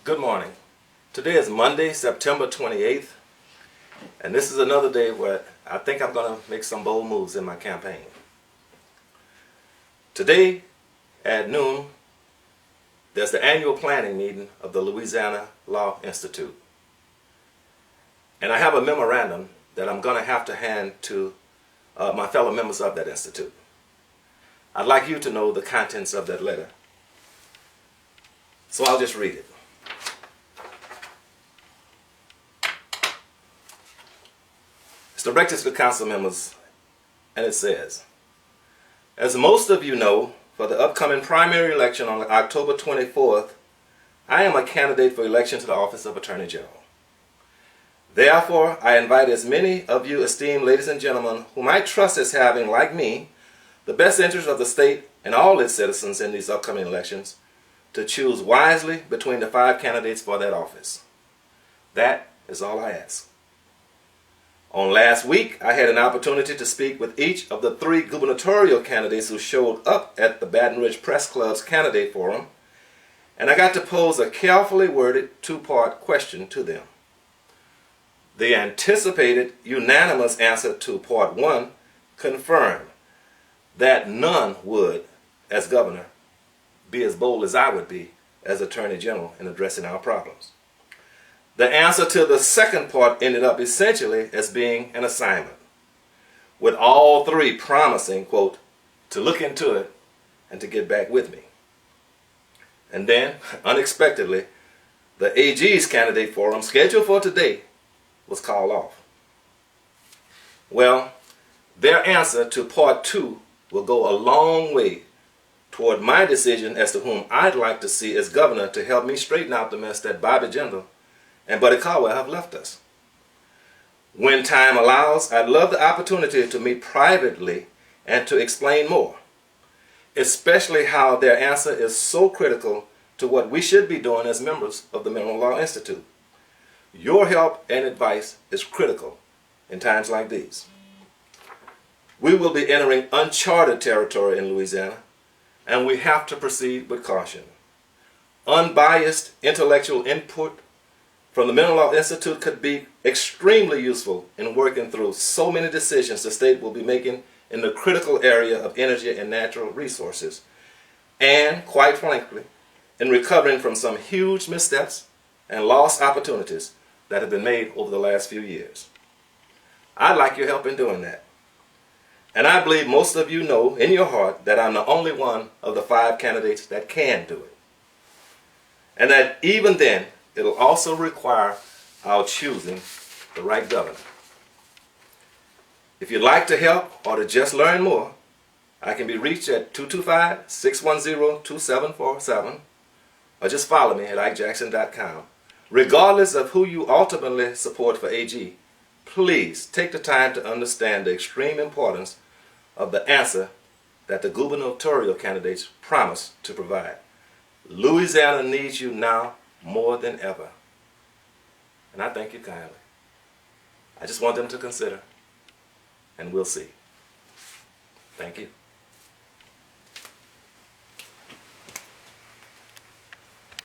Good morning. Today is Monday, September 28th, and this is another day where I think I'm going to make some bold moves in my campaign. Today at noon, there's the annual planning meeting of the Louisiana Law Institute. And I have a memorandum that I'm going to hand to my fellow members of that institute. I'd like you to know the contents of that letter, so I'll just read it. It's directed to the council members, and it says, as most of you know, for the upcoming primary election on October 24th, I am a candidate for election to the office of Attorney General. Therefore, I invite as many of you esteemed ladies and gentlemen whom I trust as having, like me, the best interest of the state and all its citizens in these upcoming elections, to choose wisely between the 5 candidates for that office. That is all I ask. On last week, I had an opportunity to speak with each of the 3 gubernatorial candidates who showed up at the Baton Rouge Press Club's candidate forum, and I got to pose a carefully worded 2-part question to them. The anticipated unanimous answer to part 1 confirmed that none would, as governor, be as bold as I would be as Attorney General in addressing our problems. The answer to the second part ended up essentially as being an assignment, with all 3 promising, quote, to look into it and to get back with me. And then, unexpectedly, the AG's candidate forum scheduled for today was called off. Well, their answer to part 2 will go a long way toward my decision as to whom I'd like to see as governor to help me straighten out the mess that Bobby Jindal and Buddy Caldwell have left us. When time allows, I'd love the opportunity to meet privately and to explain more, especially how their answer is so critical to what we should be doing as members of the Memo Law Institute. Your help and advice is critical in times like these. We will be entering uncharted territory in Louisiana, and we have to proceed with caution. Unbiased intellectual input from the Memo Law Institute could be extremely useful in working through so many decisions the state will be making in the critical area of energy and natural resources, and, quite frankly, in recovering from some huge missteps and lost opportunities that have been made over the last few years. I'd like your help in doing that. And I believe most of you know in your heart that I'm the only one of the 5 candidates that can do it. And that even then, it'll also require our choosing the right governor. If you'd like to help or to just learn more, I can be reached at 225-610-2747, or just follow me at ikejackson.com. Regardless of who you ultimately support for AG, please take the time to understand the extreme importance of the answer that the gubernatorial candidates promise to provide. Louisiana needs you now more than ever. And I thank you kindly. I just want them to consider, and we'll see. Thank you.